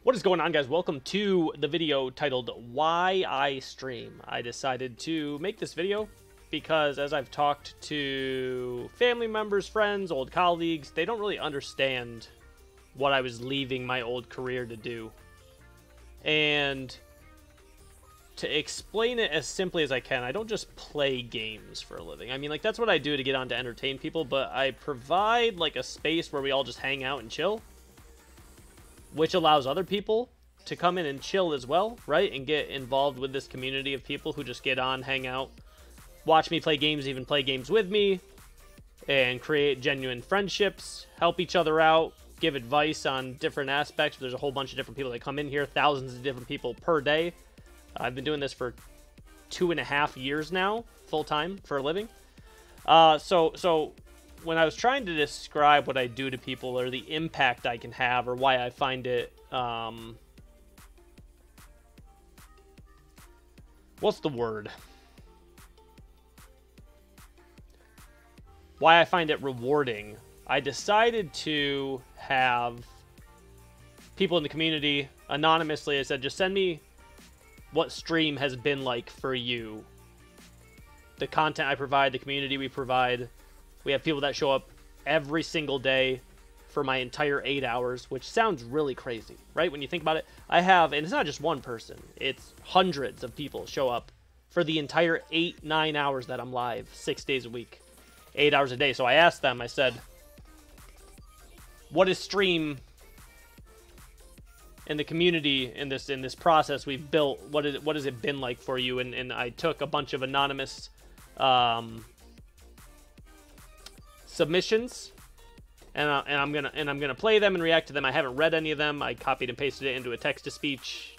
What is going on, guys? Welcome to the video titled Why I Stream. I decided to make this video because as I've talked to family members, friends, old colleagues, they don't really understand what I was leaving my old career to do. And to explain it as simply as I can, I don't just play games for a living. I mean, like, that's what I do to get on to entertain people, but I provide, like, a space where we all just hang out and chill, which allows other people to come in and chill as well, right? And get involved with this community of people who just get on, hang out, watch me play games, even play games with me, and create genuine friendships, help each other out, give advice on different aspects. There's a whole bunch of different people that come in here, thousands of different people per day. I've been doing this for 2.5 years now, full-time, for a living. So when I was trying to describe what I do to people or the impact I can have or why I find it, what's the word? Why I find it rewarding, I decided to have people in the community anonymously. I said, just send me what stream has been like for you. The content I provide, the community we provide. We have people that show up every single day for my entire 8 hours, which sounds really crazy, right? When you think about it, I have, and it's not just one person, it's hundreds of people show up for the entire 8-9 hours that I'm live, 6 days a week, 8 hours a day. So I asked them, I said, what is stream in the community in this process we've built? What has it been like for you? And I took a bunch of anonymous submissions, and I'm gonna play them and react to them. I haven't read any of them. I copied and pasted it into a text-to-speech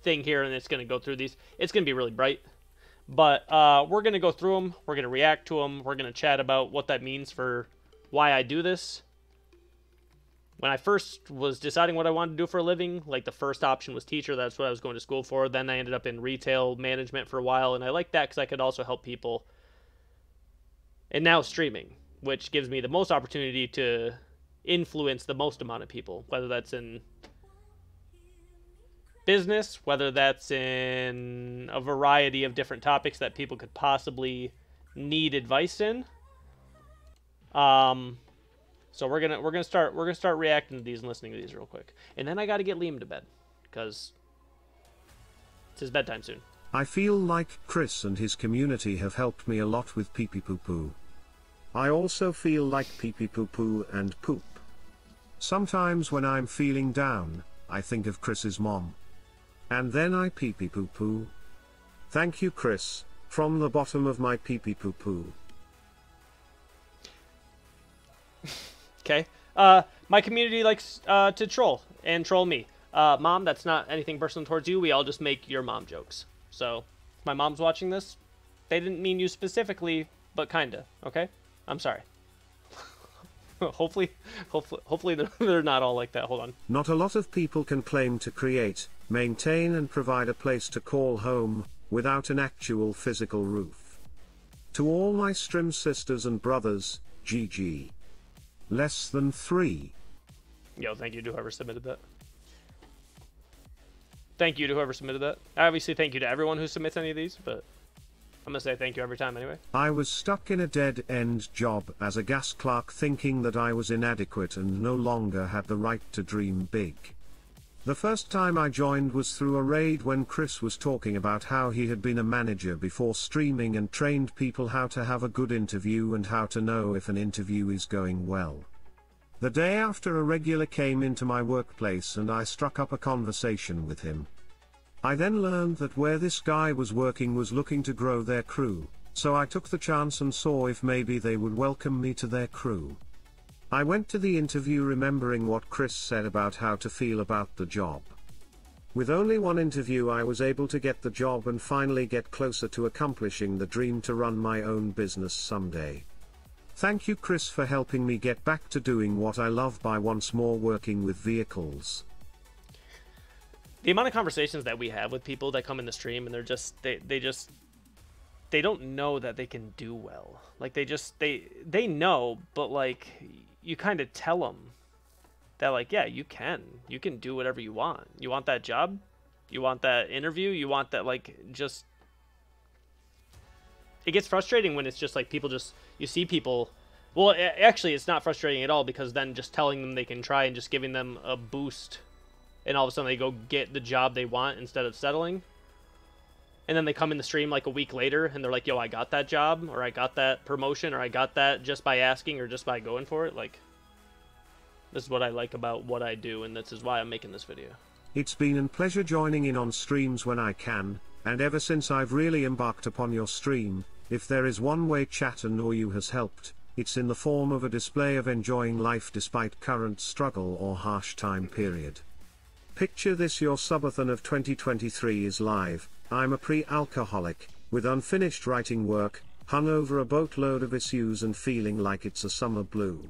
thing here, and it's gonna go through these. It's gonna be really bright, but we're gonna go through them. We're gonna react to them. We're gonna chat about what that means for why I do this. When I first was deciding what I wanted to do for a living, like, the first option was teacher. That's what I was going to school for. Then I ended up in retail management for a while, and I liked that because I could also help people. And now streaming, which gives me the most opportunity to influence the most amount of people, whether that's in business, whether that's in a variety of different topics that people could possibly need advice in. So we're gonna start reacting to these and listening to these real quick, and then I got to get Liam to bed because it's his bedtime soon. I feel like Chris and his community have helped me a lot with pee pee poo poo. I also feel like pee pee poo poo and poop. Sometimes when I'm feeling down, I think of Chris's mom, and then I pee pee poo poo. Thank you, Chris, from the bottom of my pee pee poo poo. Okay. My community likes to troll and troll me. Mom, that's not anything personal towards you. We all just make your mom jokes. So, if my mom's watching this, they didn't mean you specifically, but kinda. Okay? I'm sorry. hopefully they're not all like that. Hold on. Not a lot of people can claim to create, maintain and provide a place to call home, without an actual physical roof. To all my stream sisters and brothers, GG. Less than 3. Yo, thank you to whoever submitted that. Thank you to whoever submitted that. Obviously, thank you to everyone who submits any of these, but I'm gonna say thank you every time anyway. I was stuck in a dead-end job as a gas clerk, thinking that I was inadequate and no longer had the right to dream big. The first time I joined was through a raid when Chris was talking about how he had been a manager before streaming and trained people how to have a good interview and how to know if an interview is going well. The day after, a regular came into my workplace and I struck up a conversation with him. I then learned that where this guy was working was looking to grow their crew, so I took the chance and saw if maybe they would welcome me to their crew. I went to the interview remembering what Chris said about how to feel about the job. With only one interview I was able to get the job and finally get closer to accomplishing the dream to run my own business someday. Thank you, Chris, for helping me get back to doing what I love by once more working with vehicles. The amount of conversations that we have with people that come in the stream and they're just they don't know that they can do well. Like, they know, but like, you kind of tell them that like, yeah, you can do whatever you want. You want that job, you want that interview, you want that, like, just, it gets frustrating when it's just like people just, you see people, well, actually it's not frustrating at all, because then just telling them they can try and just giving them a boost, and all of a sudden they go get the job they want instead of settling. And then they come in the stream like a week later and they're like, yo, I got that job, or I got that promotion, or I got that just by asking or just by going for it. Like, this is what I like about what I do, and this is why I'm making this video. It's been a pleasure joining in on streams when I can, and ever since I've really embarked upon your stream, if there is one way chat and or you has helped, it's in the form of a display of enjoying life despite current struggle or harsh time period. Picture this: your subathon of 2023 is live. I'm a pre-alcoholic, with unfinished writing work, hung over a boatload of issues and feeling like it's a summer blue.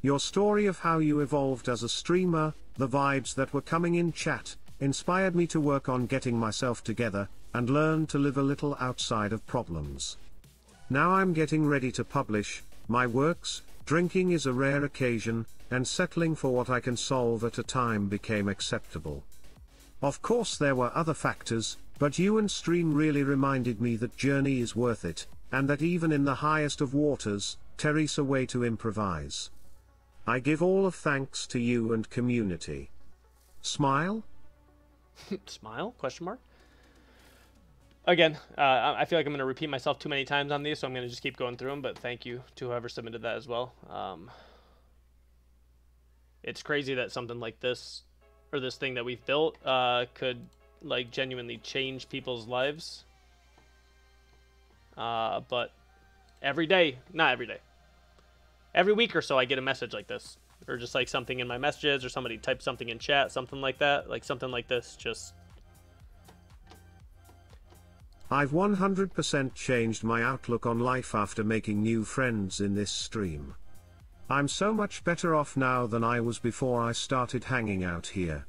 Your story of how you evolved as a streamer, the vibes that were coming in chat, inspired me to work on getting myself together, and learn to live a little outside of problems. Now I'm getting ready to publish my works. Drinking is a rare occasion, and settling for what I can solve at a time became acceptable. Of course there were other factors, but you and stream really reminded me that journey is worth it, and that even in the highest of waters, there is a way to improvise. I give all of thanks to you and community. Smile? Smile? Question mark? Again, I feel like I'm going to repeat myself too many times on these, so I'm going to just keep going through them, but thank you to whoever submitted that as well. It's crazy that something like this, or this thing that we've built, could, like, genuinely change people's lives. But every day, not every day, every week or so I get a message like this, or just like something in my messages, or somebody types something in chat, something like that, like something like this, just... I've 100% changed my outlook on life after making new friends in this stream. I'm so much better off now than I was before I started hanging out here.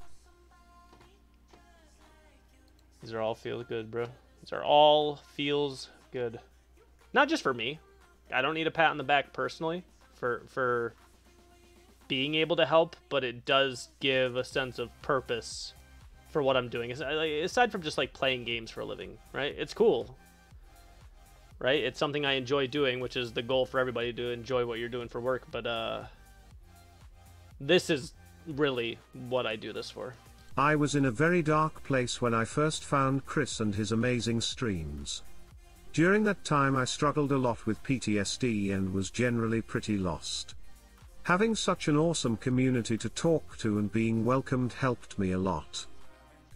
These are all feel good, bro. These are all feels good. Not just for me. I don't need a pat on the back personally for being able to help, but it does give a sense of purpose for what I'm doing. Aside from just like playing games for a living, right? It's cool, right? It's something I enjoy doing, which is the goal for everybody, to enjoy what you're doing for work. But this is really what I do this for. I was in a very dark place when I first found Chris and his amazing streams. During that time I struggled a lot with PTSD and was generally pretty lost. Having such an awesome community to talk to and being welcomed helped me a lot.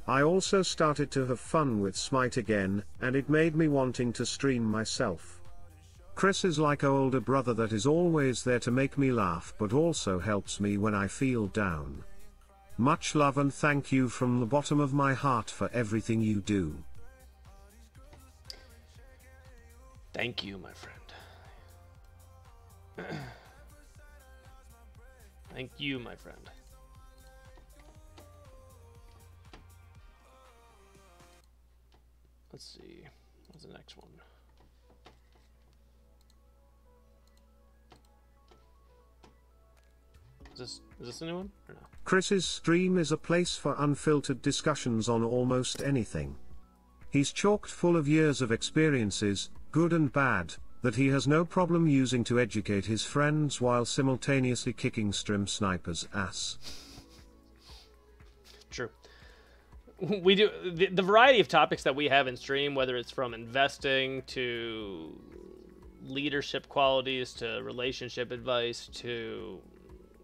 I also started to have fun with Smite again, and it made me wanting to stream myself. Chris is like an older brother that is always there to make me laugh but also helps me when I feel down. Much love and thank you from the bottom of my heart for everything you do. Thank you, my friend. Thank you, my friend. Let's see. What's the next one? Is this a new one or no? Chris's stream is a place for unfiltered discussions on almost anything. He's chocked full of years of experiences, good and bad, that he has no problem using to educate his friends while simultaneously kicking stream snipers' ass. True. We do the variety of topics that we have in stream, whether it's from investing to leadership qualities to relationship advice to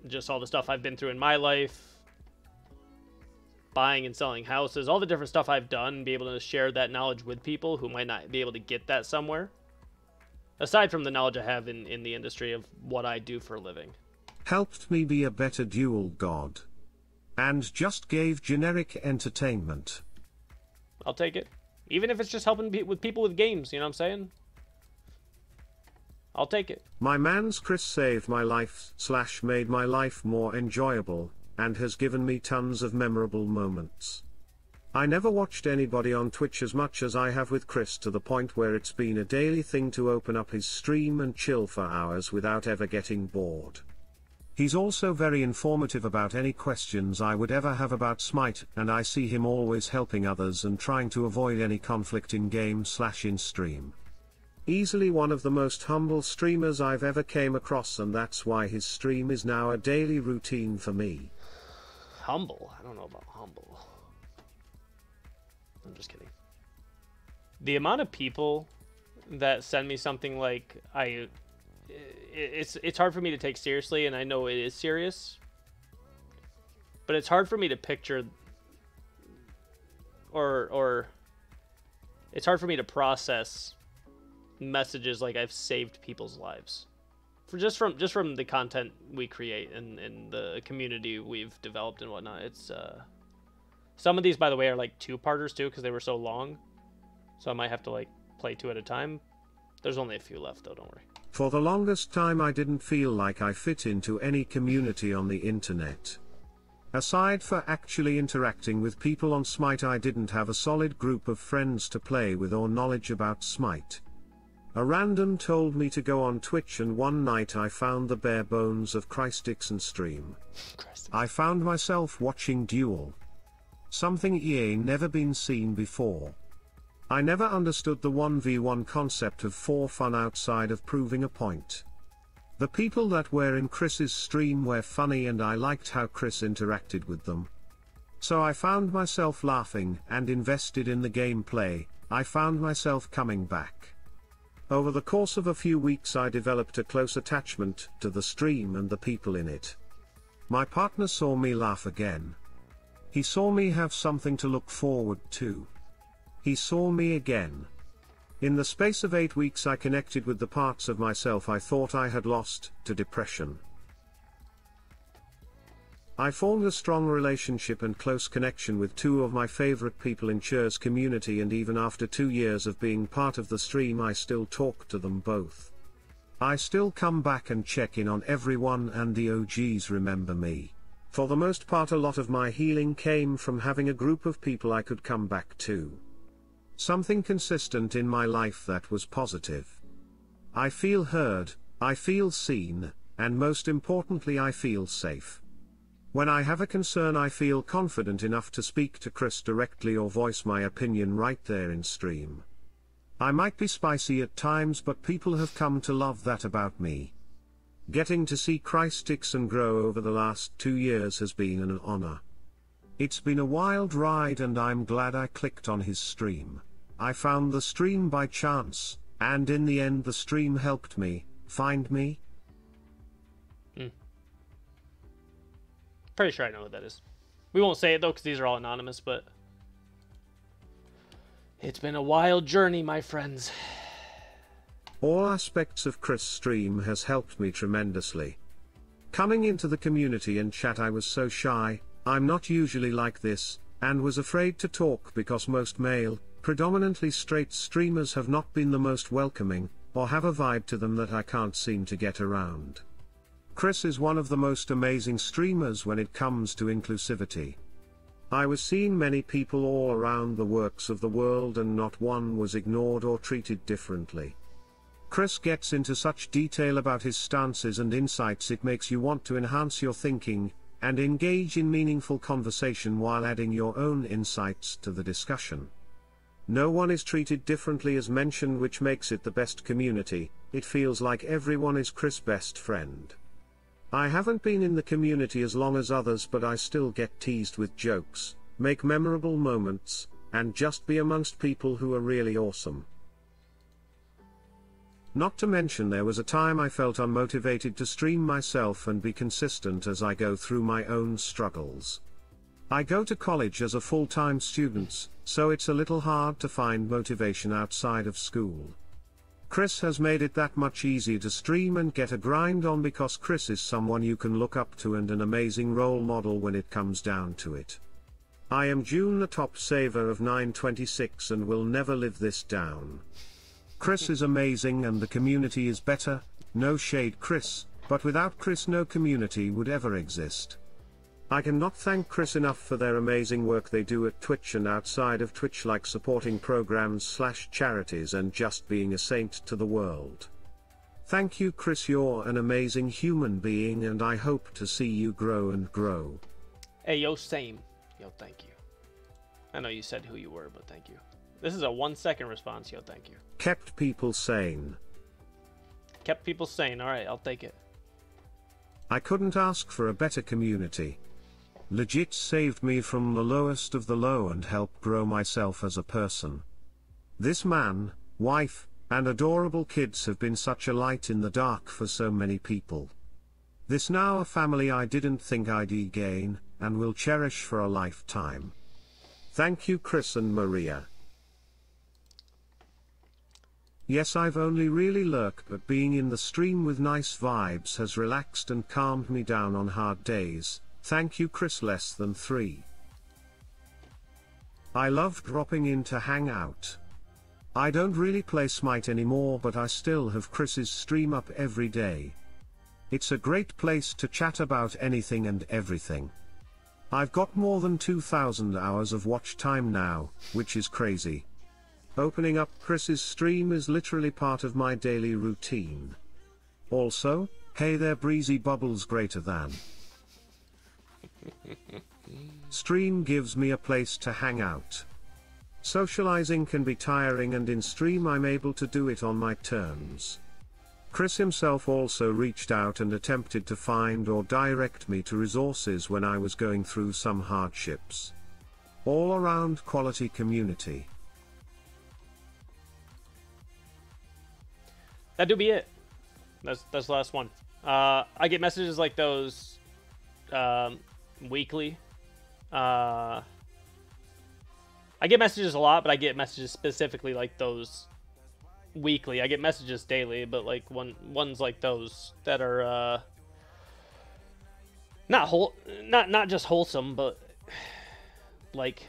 just all the stuff I've been through in my life, buying and selling houses, all the different stuff I've done, be able to share that knowledge with people who might not be able to get that somewhere. Aside from the knowledge I have in the industry of what I do for a living. Helped me be a better dual god. And just gave generic entertainment. I'll take it. Even if it's just helping with people with games, you know what I'm saying? I'll take it. My man's Chris saved my life / made my life more enjoyable, and has given me tons of memorable moments. I never watched anybody on Twitch as much as I have with Chris, to the point where it's been a daily thing to open up his stream and chill for hours without ever getting bored. He's also very informative about any questions I would ever have about Smite, and I see him always helping others and trying to avoid any conflict in game/in stream. Easily one of the most humble streamers I've ever came across, and that's why his stream is now a daily routine for me. Humble? I don't know about humble. I'm just kidding. The amount of people that send me something like it's hard for me to take seriously, and I know it is serious, but it's hard for me to picture or it's hard for me to process messages like I've saved people's lives for just from the content we create and the community we've developed and whatnot. It's some of these, by the way, are like two-parters too, because they were so long, so I might have to like play two at a time. There's only a few left though, don't worry. For the longest time I didn't feel like I fit into any community on the internet. Aside for actually interacting with people on Smite, I didn't have a solid group of friends to play with or knowledge about Smite. A random told me to go on Twitch, and one night I found the bare bones of ChrisTDickson stream. I found myself watching Duel. Something EA never been seen before. I never understood the 1v1 concept of for fun outside of proving a point. The people that were in Chris's stream were funny, and I liked how Chris interacted with them. So I found myself laughing and invested in the gameplay. I found myself coming back. Over the course of a few weeks I developed a close attachment to the stream and the people in it. My partner saw me laugh again. He saw me have something to look forward to. He saw me again. In the space of 8 weeks I connected with the parts of myself I thought I had lost to depression. I formed a strong relationship and close connection with two of my favorite people in Cheers community, and even after 2 years of being part of the stream I still talk to them both. I still come back and check in on everyone, and the OGs remember me. For the most part a lot of my healing came from having a group of people I could come back to. Something consistent in my life that was positive. I feel heard, I feel seen, and most importantly I feel safe. When I have a concern I feel confident enough to speak to Chris directly or voice my opinion right there in stream. I might be spicy at times, but people have come to love that about me. Getting to see ChrisTDickson grow over the last 2 years has been an honor. It's been a wild ride, and I'm glad I clicked on his stream. I found the stream by chance, and in the end the stream helped me find me. Pretty sure I know what that is. We won't say it though, because these are all anonymous, but it's been a wild journey, my friends. All aspects of Chris' stream has helped me tremendously. Coming into the community and chat I was so shy, I'm not usually like this, and was afraid to talk because most male, predominantly straight streamers have not been the most welcoming, or have a vibe to them that I can't seem to get around. Chris is one of the most amazing streamers when it comes to inclusivity. I was seeing many people all around the works of the world, and not one was ignored or treated differently. Chris gets into such detail about his stances and insights, it makes you want to enhance your thinking, and engage in meaningful conversation while adding your own insights to the discussion. No one is treated differently as mentioned, which makes it the best community. It feels like everyone is Chris' best friend. I haven't been in the community as long as others, but I still get teased with jokes, make memorable moments, and just be amongst people who are really awesome. Not to mention there was a time I felt unmotivated to stream myself and be consistent as I go through my own struggles. I go to college as a full-time student, so it's a little hard to find motivation outside of school. Chris has made it that much easier to stream and get a grind on, because Chris is someone you can look up to and an amazing role model when it comes down to it. I am June, the top saver of 926, and will never live this down. Chris is amazing and the community is better. No shade Chris, but without Chris no community would ever exist. I cannot thank Chris enough for their amazing work they do at Twitch and outside of Twitch, like supporting programs / charities and just being a saint to the world. Thank you, Chris. You're an amazing human being, and I hope to see you grow and grow. Hey, yo, same. Yo, thank you. I know you said who you were, but thank you. This is a 1-second response. Yo, thank you. Kept people sane. Kept people sane. All right, I'll take it. I couldn't ask for a better community. Legit saved me from the lowest of the low and helped grow myself as a person. This man, wife, and adorable kids have been such a light in the dark for so many people. This now a family I didn't think I'd gain, and will cherish for a lifetime. Thank you, Chris and Maria. Yes, I've only really lurked, but being in the stream with nice vibes has relaxed and calmed me down on hard days. Thank you, Chris. Less than 3. I love dropping in to hang out. I don't really play Smite anymore, but I still have Chris's stream up every day. It's a great place to chat about anything and everything. I've got more than 2,000 hours of watch time now, which is crazy. Opening up Chris's stream is literally part of my daily routine. Also, hey there, breezy bubbles greater than. Stream gives me a place to hang out. Socializing can be tiring, and in stream I'm able to do it on my terms. Chris himself also reached out and attempted to find or direct me to resources when I was going through some hardships. All around quality community. That do be it. That's the last one. I get messages like those weekly. I get messages a lot, but I get messages specifically like those weekly. I get messages daily, but like ones like those that are not just wholesome, but like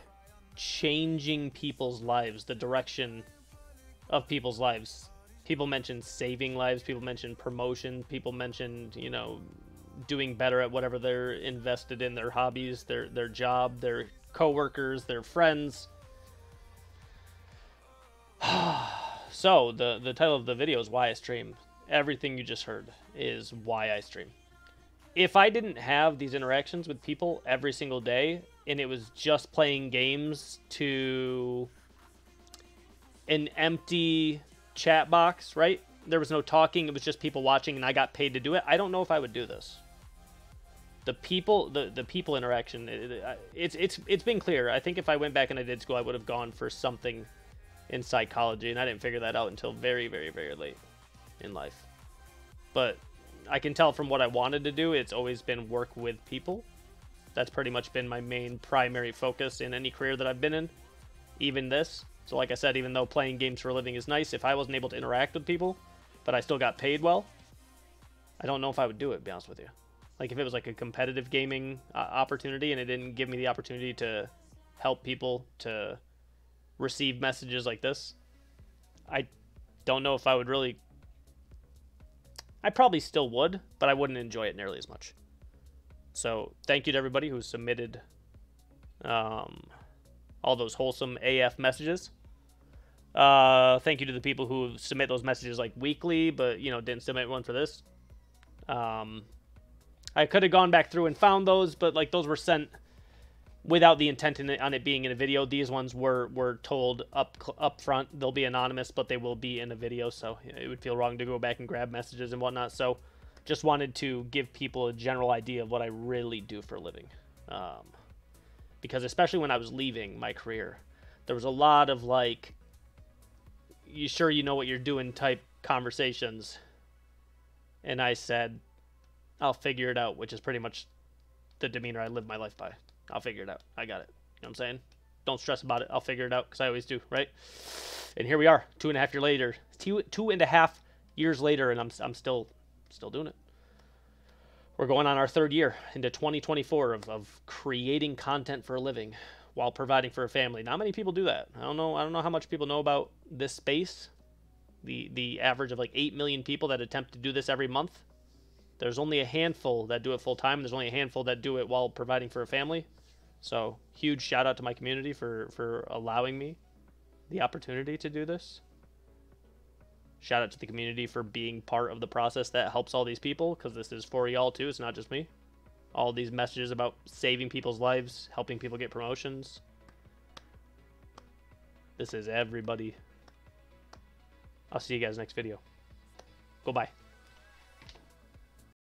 changing people's lives, the direction of people's lives. People mention saving lives, people mention promotion, people mention, you know, doing better at whatever they're invested in, their hobbies, their job, their coworkers, their friends. So the title of the video is Why I Stream. Everything you just heard is why I stream. If I didn't have these interactions with people every single day, and it was just playing games to an empty chat box, right? There was no talking, it was just people watching, and I got paid to do it. I don't know if I would do this. The people interaction, it's been clear. I think if I went back and I did school, I would have gone for something in psychology, and I didn't figure that out until very, very, very late in life. But I can tell from what I wanted to do, it's always been work with people. That's pretty much been my main primary focus in any career that I've been in, even this. So like I said, even though playing games for a living is nice, if I wasn't able to interact with people, but I still got paid well, I don't know if I would do it, to be honest with you. Like if it was like a competitive gaming opportunity and it didn't give me the opportunity to help people to receive messages like this, I don't know if I would really... I probably still would, but I wouldn't enjoy it nearly as much. So thank you to everybody who submitted all those wholesome AF messages. Thank you to the people who submit those messages like weekly, but you know, didn't submit one for this. I could have gone back through and found those, but like those were sent without the intent on it being in a video. These ones were told up front. They'll be anonymous, but they will be in a video, so it would feel wrong to go back and grab messages and whatnot. So just wanted to give people a general idea of what I really do for a living. Because especially when I was leaving my career, there was a lot of like, you sure you know what you're doing type conversations. And I said, I'll figure it out, which is pretty much the demeanor I live my life by. I'll figure it out. I got it. You know what I'm saying? Don't stress about it. I'll figure it out, because I always do, right? And here we are, 2.5 years later. 2.5 years later, and I'm still doing it. We're going on our 3rd year into 2024 of creating content for a living while providing for a family. Not many people do that. I don't know how much people know about this space. The average of like 8 million people that attempt to do this every month. There's only a handful that do it full time. There's only a handful that do it while providing for a family. So huge shout out to my community for allowing me the opportunity to do this. Shout out to the community for being part of the process that helps all these people, because this is for y'all too. It's not just me. All these messages about saving people's lives, helping people get promotions. This is everybody. I'll see you guys next video. Goodbye.